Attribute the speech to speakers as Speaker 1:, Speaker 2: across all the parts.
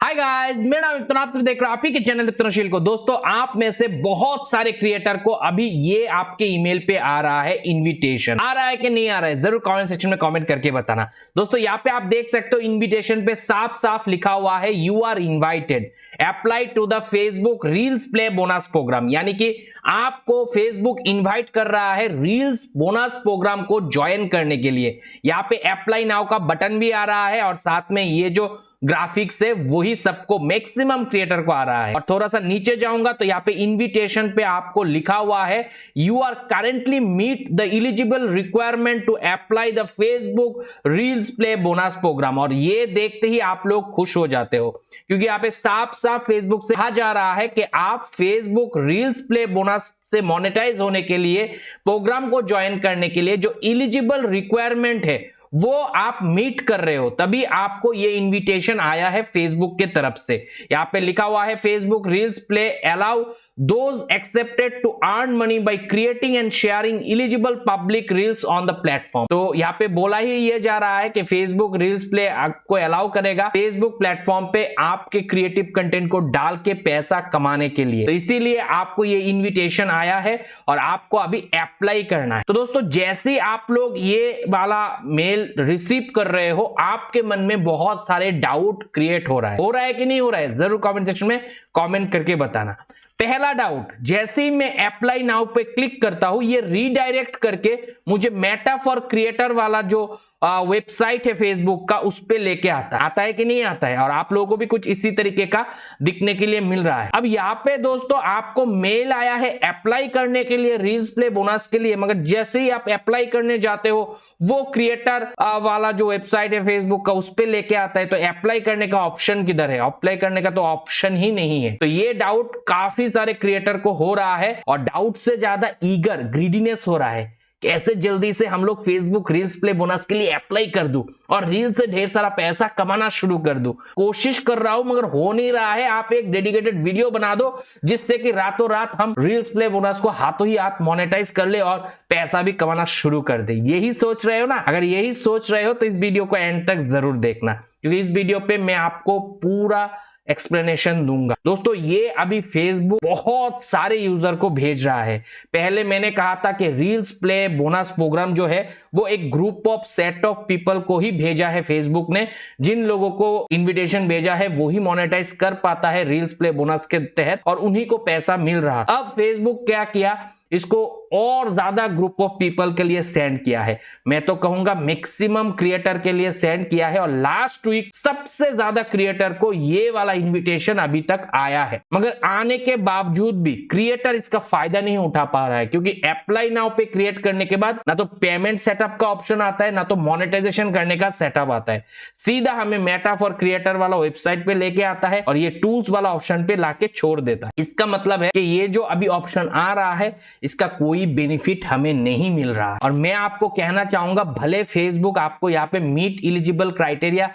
Speaker 1: Hi guys, मेरा नाम इतना आप देख रहे हो आप ही के चैनल इतनाशील को। दोस्तों, आप में से बहुत सारे क्रिएटर को अभी ये आपके ईमेल पे आ रहा है, इनविटेशन आ रहा है कि नहीं आ रहा है, जरूर कमेंट सेक्शन में कमेंट करके बताना। दोस्तों, यहाँ पे आप देख सकते हो इनविटेशन पे साफ साफ लिखा हुआ है you are invited, apply to the Facebook reels play bonus program. यानी कि आपको फेसबुक इनवाइट कर रहा है रील्स बोनस प्रोग्राम को ज्वाइन करने के लिए। यहाँ पे अप्लाई नाउ का बटन भी आ रहा है और साथ में ये जो ग्राफिक्स है वही सबको मैक्सिमम क्रिएटर को आ रहा है। और थोड़ा सा नीचे जाऊंगा तो यहाँ पे इनविटेशन पे आपको लिखा हुआ है you are currently meet the eligible requirement to apply the Facebook reels play bonus program. और ये देखते ही आप लोग खुश हो जाते हो, क्योंकि यहाँ पे साफ साफ फेसबुक से कहा जा रहा है कि आप फेसबुक रील्स प्ले बोनस से मोनेटाइज होने के लिए, प्रोग्राम को ज्वाइन करने के लिए जो एलिजिबल रिक्वायरमेंट है वो आप मीट कर रहे हो, तभी आपको ये इनविटेशन आया है फेसबुक के तरफ से। यहाँ पे लिखा हुआ है Facebook reels play allow those accepted to earn money by creating and sharing eligible public reels on the platform. तो यहाँ पे बोला ही ये जा रहा है कि फेसबुक रील्स प्ले आपको अलाउ करेगा फेसबुक प्लेटफॉर्म पे आपके क्रिएटिव कंटेंट को डाल के पैसा कमाने के लिए। तो इसीलिए आपको ये इन्विटेशन आया है और आपको अभी अप्लाई करना है। तो दोस्तों, जैसे ही आप लोग ये वाला मेल रिसीव कर रहे हो, आपके मन में बहुत सारे डाउट क्रिएट हो रहा है कि नहीं हो रहा है, जरूर कमेंट सेक्शन में कमेंट करके बताना। पहला डाउट, जैसे ही मैं अप्लाई नाउ पे क्लिक करता हूं, ये रीडायरेक्ट करके मुझे मेटा फॉर क्रिएटर वाला जो वेबसाइट है फेसबुक का, उस पे लेके आता है कि नहीं आता है। और आप लोगों को भी कुछ इसी तरीके का दिखने के लिए मिल रहा है। अब यहाँ पे दोस्तों आपको मेल आया है अप्लाई करने के लिए रील्स प्ले बोनस के लिए, मगर जैसे ही आप अप्लाई करने जाते हो वो क्रिएटर वाला जो वेबसाइट है फेसबुक का, उस पे लेके आता है। तो अप्लाई करने का ऑप्शन किधर है? अप्लाई करने का तो ऑप्शन ही नहीं है। तो ये डाउट काफी सारे क्रिएटर को हो रहा है, और डाउट से ज्यादा ईगर ग्रीडीनेस हो रहा है, कैसे जल्दी से हम लोग फेसबुक रील्स प्ले बोनस के लिए अप्लाई कर दूं और रील से ढेर सारा पैसा कमाना शुरू कर दूं। कोशिश कर रहा हूं मगर हो नहीं रहा है। आप एक डेडिकेटेड वीडियो बना दो जिससे कि रातों रात हम रील्स प्ले बोनस को हाथों ही हाथ मोनेटाइज कर ले और पैसा भी कमाना शुरू कर दे। यही सोच रहे हो ना? अगर यही सोच रहे हो तो इस वीडियो को एंड तक जरूर देखना, क्योंकि इस वीडियो पे मैं आपको पूरा एक्सप्लेनेशन दूंगा। दोस्तों, ये अभी फेसबुक बहुत सारे यूजर को भेज रहा है। पहले मैंने कहा था कि रील्स प्ले बोनस प्रोग्राम जो है वो एक group of set of people को ही भेजा है फेसबुक ने। जिन लोगों को इनविटेशन भेजा है वो ही मोनेटाइज कर पाता है रील्स प्ले बोनस के तहत, और उन्हीं को पैसा मिल रहा। अब फेसबुक क्या किया, इसको और ज्यादा ग्रुप ऑफ पीपल के लिए सेंड किया है। मैं तो कहूंगा मैक्सिमम क्रिएटर के लिए सेंड किया है, और लास्ट वीक सबसे ज्यादा क्रिएटर को ये वाला इनविटेशन अभी तक आया है। मगर आने के बावजूद भी क्रिएटर इसका फायदा नहीं उठा पा रहा है, क्योंकि अप्लाई नाउ पे क्रिएट करने के बाद ना तो पेमेंट सेटअप का ऑप्शन आता है, ना तो मोनेटाइजेशन करने का सेटअप आता है। सीधा हमें मेटा फॉर क्रिएटर वाला वेबसाइट पे लेके आता है और ये टूल्स वाला ऑप्शन पे लाके छोड़ देता है। इसका मतलब है कि ये जो अभी ऑप्शन आ रहा है इसका कोई बेनिफिट हमें नहीं मिल रहा। और मैं आपको कहना चाहूंगा, भले फेसबुक आपको यहाँ पे मीट एलिजिबल क्राइटेरिया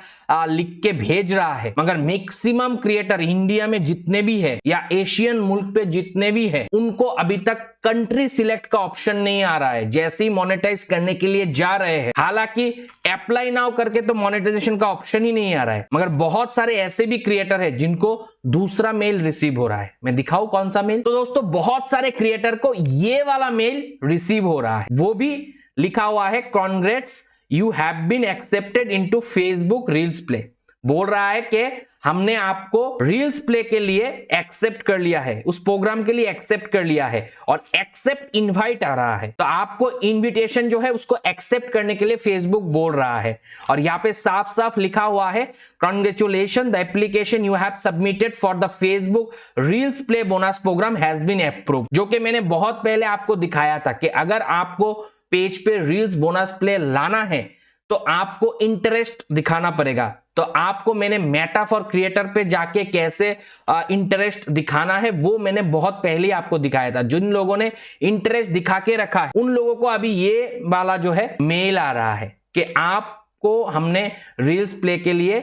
Speaker 1: लिख के भेज रहा है, मगर मैक्सिमम क्रिएटर इंडिया में जितने भी है या एशियन मुल्क पे जितने भी है, उनको अभी तक कंट्री सिलेक्ट का ऑप्शन नहीं आ रहा है जैसे ही मोनेटाइज करने के लिए जा रहे हैं। हालांकि अप्लाई नाउ करके तो मोनेटाइजेशन का ऑप्शन ही नहीं आ रहा है, मगर बहुत सारे ऐसे भी क्रिएटर है जिनको दूसरा मेल रिसीव हो रहा है। मैं दिखाऊं कौन सा मेल? तो दोस्तों, बहुत सारे क्रिएटर को ये वाला मेल रिसीव हो रहा है, वो भी लिखा हुआ है congrats you have been accepted into Facebook reels play. बोल रहा है कि हमने आपको रील्स प्ले के लिए एक्सेप्ट कर लिया है, उस प्रोग्राम के लिए एक्सेप्ट कर लिया है, और एक्सेप्ट इनवाइट आ रहा है। तो आपको इनविटेशन जो है उसको एक्सेप्ट करने के लिए फेसबुक बोल रहा है। और यहाँ पे साफ साफ लिखा हुआ है congratulation the application you have submitted for the Facebook reels play bonus program has been approved. जो कि मैंने बहुत पहले आपको दिखाया था कि अगर आपको पेज पे रील्स बोनस प्ले लाना है तो आपको इंटरेस्ट दिखाना पड़ेगा। तो आपको मैंने मेटा फॉर क्रिएटर पे जाके कैसे इंटरेस्ट दिखाना है वो मैंने बहुत पहले आपको दिखाया था। जिन लोगों ने इंटरेस्ट दिखा के रखा है उन लोगों को अभी ये वाला जो है मेल आ रहा है कि आपको हमने रील्स प्ले के लिए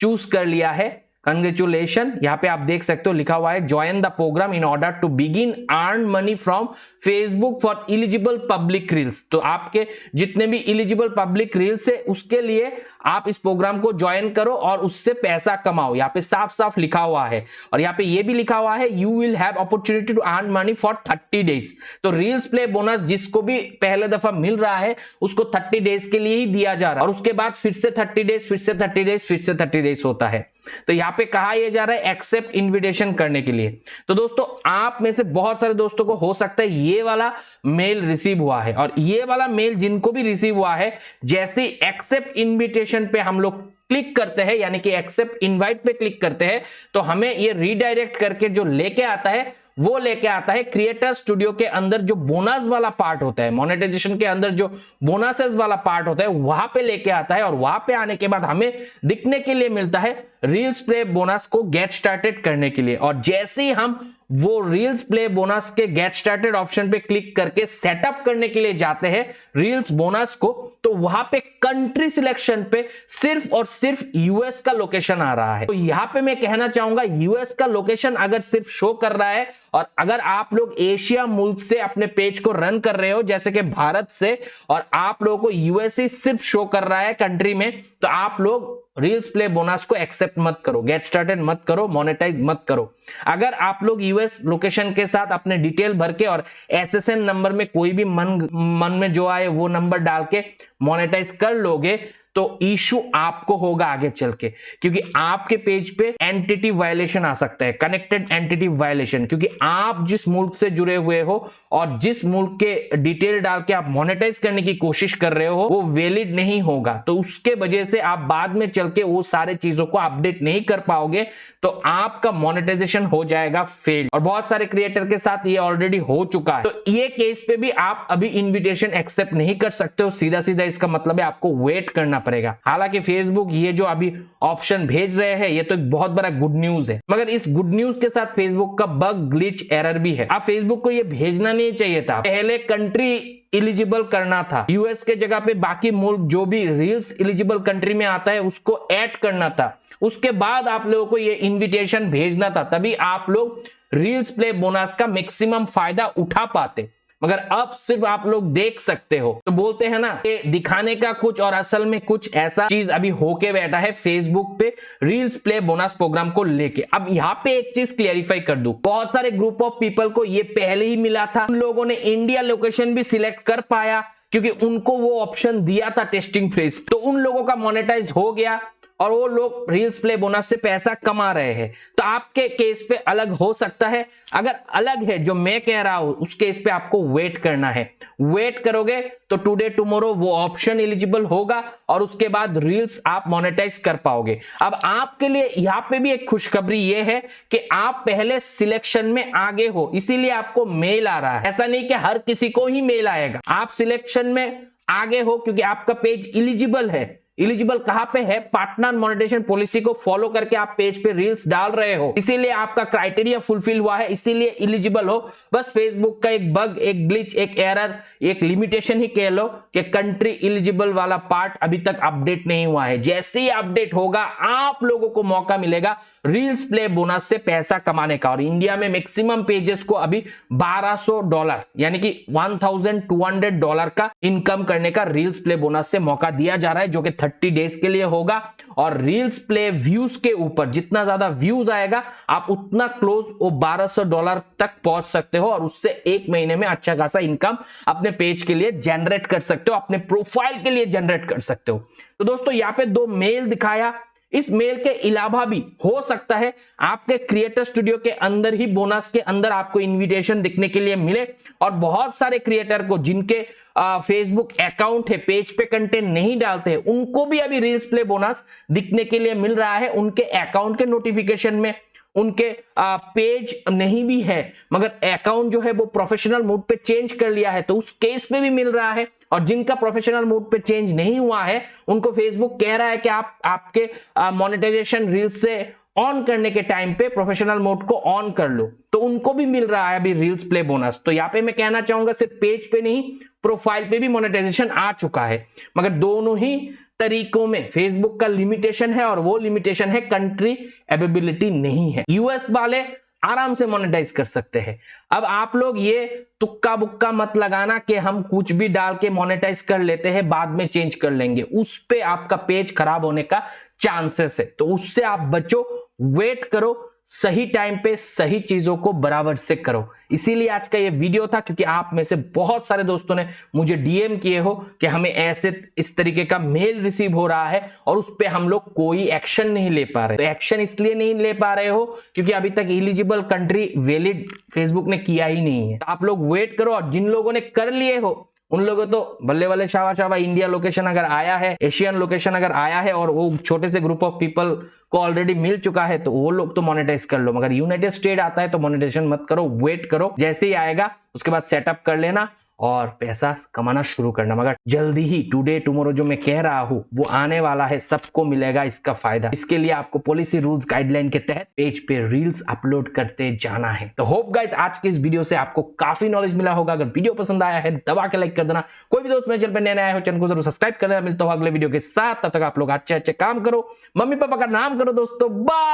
Speaker 1: चूज कर लिया है, कंग्रेचुलेशन। यहाँ पे आप देख सकते हो लिखा हुआ है join the program in order to begin earn money from Facebook for eligible public reels. तो आपके जितने भी एलिजिबल पब्लिक रील्स है उसके लिए आप इस प्रोग्राम को ज्वाइन करो और उससे पैसा कमाओ। यहाँ पे साफ साफ लिखा हुआ है और यहाँ पे ये भी लिखा हुआ है you will have opportunity to earn money for 30 days. तो रील्स प्ले बोनस जिसको भी पहले दफा मिल रहा है उसको 30 डेज के लिए ही दिया जा रहा है और उसके बाद फिर से 30 डेज, फिर से 30 डेज, फिर से 30 डेज होता है। तो यहाँ पे कहा यह जा रहा है एक्सेप्ट इनविटेशन करने के लिए। तो दोस्तों आप में से बहुत सारे दोस्तों को हो सकता है ये वाला मेल रिसीव हुआ है और ये वाला मेल जिनको भी रिसीव हुआ है जैसे एक्सेप्ट इनविटेशन पे हम लोग क्लिक करते हैं यानी कि एक्सेप्ट इनवाइट पे क्लिक करते हैं तो हमें ये रीडायरेक्ट करके जो लेके आता है वो लेके आता है क्रिएटर स्टूडियो के अंदर जो बोनस वाला पार्ट होता है, मोनेटाइजेशन के अंदर जो बोनसेस वाला पार्ट होता है वहां पे लेके आता है और वहां पे आने के बाद हमें दिखने के लिए मिलता है रील्स प्ले बोनस को गेट स्टार्टेड करने के लिए। और जैसे ही हम वो रील्स प्ले बोनस के गेट स्टार्टेड ऑप्शन पे क्लिक करके सेटअप करने के लिए जाते हैं रील्स बोनस को, तो वहां पे कंट्री सिलेक्शन पे सिर्फ और सिर्फ यूएस का लोकेशन आ रहा है। तो यहां पे मैं कहना चाहूंगा यूएस का लोकेशन अगर सिर्फ शो कर रहा है और अगर आप लोग एशिया मुल्क से अपने पेज को रन कर रहे हो जैसे कि भारत से और आप लोगों को यूएसए सिर्फ शो कर रहा है कंट्री में, तो आप लोग रील्स प्ले बोनस को एक्सेप्ट मत करो, गेट स्टार्टेड मत करो, मोनेटाइज मत करो। अगर आप लोग यूएस लोकेशन के साथ अपने डिटेल भर के और एसएसएन नंबर में कोई भी मन में जो आए वो नंबर डाल के मोनेटाइज कर लोगे तो इशू आपको होगा आगे चल के, क्योंकि आपके पेज पे एंटिटी वायलेशन आ सकता है, कनेक्टेड एंटिटी वायलेशन, क्योंकि आप जिस मुल्क से जुड़े हुए हो और जिस मुल्क के डिटेल डाल के आप मोनेटाइज करने की कोशिश कर रहे हो वो वैलिड नहीं होगा। तो उसके वजह से आप बाद में चल के वो सारे चीजों को अपडेट नहीं कर पाओगे तो आपका मोनेटाइजेशन हो जाएगा फेल। और बहुत सारे क्रिएटर के साथ ये ऑलरेडी हो चुका है। तो ये केस पे भी आप अभी इन्विटेशन एक्सेप्ट नहीं कर सकते हो, सीधा सीधा इसका मतलब है आपको वेट करना पड़ेगा। हालांकि फेसबुक ये जो अभी ऑप्शन भेज रहे हैं ये तो एक बहुत बड़ा गुड न्यूज है, मगर इस गुड न्यूज के साथ फेसबुक का बग ग्लिच एरर भी है। अब फेसबुक को ये भेजना नहीं चाहिए था, पहले कंट्री एलिजिबल करना था, यूएस के जगह पे बाकी मुल्क जो भी रील्स एलिजिबल कंट्री में आता है उसको ऐड करना था, उसके बाद आप लोगों को ये इन्विटेशन भेजना था, तभी आप लोग रील्स प्ले बोनस का मैक्सिमम फायदा उठा पाते। मगर अब सिर्फ आप लोग देख सकते हो। तो बोलते हैं ना कि दिखाने का कुछ और असल में कुछ ऐसा चीज अभी होके बैठा है फेसबुक पे रील्स प्ले बोनस प्रोग्राम को लेके। अब यहाँ पे एक चीज क्लियरिफाई कर दूं, बहुत सारे ग्रुप ऑफ पीपल को ये पहले ही मिला था, उन लोगों ने इंडिया लोकेशन भी सिलेक्ट कर पाया क्योंकि उनको वो ऑप्शन दिया था टेस्टिंग फेज, तो उन लोगों का मोनेटाइज हो गया और वो लोग रील्स प्ले बोनस से पैसा कमा रहे हैं। तो आपके केस पे अलग हो सकता है, अगर अलग है जो मैं कह रहा हूं उस केस पे आपको वेट करना है। वेट करोगे तो टुडे टुमारो वो ऑप्शन एलिजिबल होगा और उसके बाद रील्स आप मोनेटाइज कर पाओगे। अब आपके लिए यहाँ पे भी एक खुशखबरी ये है कि आप पहले सिलेक्शन में आगे हो, इसीलिए आपको मेल आ रहा है। ऐसा नहीं कि हर किसी को ही मेल आएगा, आप सिलेक्शन में आगे हो क्योंकि आपका पेज एलिजिबल है। एलिजिबल कहां पे है? पार्टनर मोनेटाइजेशन पॉलिसी को फॉलो करके आप पेज पे रील्स डाल रहे हो, इसीलिए आपका क्राइटेरिया फुलफिल हुआ है, इसीलिए एलिजिबल हो। बस फेसबुक का एक बग, एक ग्लिच, एक एरर, एक लिमिटेशन ही कह लो कि कंट्री एलिजिबल वाला पार्ट अभी तक अपडेट नहीं हुआ है। जैसे ही अपडेट होगा आप लोगों को मौका मिलेगा रील्स प्ले बोनस से पैसा कमाने का। और इंडिया में मैक्सिमम पेजेस को अभी $1200 यानी कि $1200 का इनकम करने का रील्स प्ले बोनस से मौका दिया जा रहा है, जो कि 30 डेज के लिए होगा। और रील्स प्ले व्यूज के ऊपर जितना ज्यादा व्यूज आएगा आप उतना क्लोज वो $1200 तक पहुंच सकते हो और उससे एक महीने में अच्छा खासा इनकम अपने पेज के लिए जनरेट कर सकते हो, अपने प्रोफाइल के लिए जनरेट कर सकते हो। तो दोस्तों यहाँ पे 2 मेल दिखाया, इस मेल के अलावा भी हो सकता है आपके क्रिएटर स्टूडियो के अंदर ही बोनस के अंदर आपको इनविटेशन दिखने के लिए मिले। और बहुत सारे क्रिएटर को जिनके फेसबुक अकाउंट है, पेज पे कंटेंट नहीं डालते हैं, उनको भी अभी रील्स प्ले बोनस दिखने के लिए मिल रहा है। उनके अकाउंट के नोटिफिकेशन में उनके पेज नहीं भी है मगर अकाउंट जो है वो प्रोफेशनल मोड पे चेंज कर लिया है, तो उस केस में भी मिल रहा है। और जिनका प्रोफेशनल मोड पे चेंज नहीं हुआ है उनको फेसबुक कह रहा है कि आप आपके मोनेटाइजेशन रील्स से ऑन करने के टाइम पे प्रोफेशनल मोड को ऑन कर लो, तो उनको भी मिल रहा है अभी रील्स प्ले बोनस। तो यहाँ पे मैं कहना चाहूंगा सिर्फ पेज पे नहीं प्रोफाइल पे भी मोनेटाइजेशन आ चुका है, मगर दोनों ही तरीकों में फेसबुक का लिमिटेशन है और वो लिमिटेशन है कंट्री एबिलिटी नहीं है। यूएस वाले आराम से मोनेटाइज कर सकते हैं। अब आप लोग ये तुक्का बुक्का मत लगाना कि हम कुछ भी डाल के मोनेटाइज कर लेते हैं बाद में चेंज कर लेंगे, उस पे आपका पेज खराब होने का चांसेस है। तो उससे आप बचो, वेट करो, सही टाइम पे सही चीजों को बराबर से करो। इसीलिए आज का ये वीडियो था, क्योंकि आप में से बहुत सारे दोस्तों ने मुझे डीएम किए हो कि हमें ऐसे इस तरीके का मेल रिसीव हो रहा है और उस पे हम लोग कोई एक्शन नहीं ले पा रहे। तो एक्शन इसलिए नहीं ले पा रहे हो क्योंकि अभी तक एलिजिबल कंट्री वैलिड फेसबुक ने किया ही नहीं है। तो आप लोग वेट करो, और जिन लोगों ने कर लिए हो उन लोगों तो बल्ले बल्ले शाबा इंडिया लोकेशन अगर आया है, एशियन लोकेशन अगर आया है और वो छोटे से ग्रुप ऑफ पीपल को ऑलरेडी मिल चुका है, तो वो लोग तो मोनेटाइज कर लो। मगर यूनाइटेड स्टेट आता है तो मोनेटाइजेशन मत करो, वेट करो, जैसे ही आएगा उसके बाद सेटअप कर लेना और पैसा कमाना शुरू करना। मगर जल्दी ही टुडे टुमारो जो मैं कह रहा हूं वो आने वाला है, सबको मिलेगा इसका फायदा। इसके लिए आपको पॉलिसी रूल्स गाइडलाइन के तहत पेज पे रील्स अपलोड करते जाना है। तो होप गाइस आज के इस वीडियो से आपको काफी नॉलेज मिला होगा। अगर वीडियो पसंद आया है दबा के लाइक कर देना। कोई भी दोस्त मेरे चैनल पर नया आया हो चैनल को जरूर सब्सक्राइब कर देना। मिलता हूं अगले वीडियो के साथ, तब तक आप लोग अच्छे अच्छे काम करो, मम्मी पापा का नाम करो दोस्तों। बाय।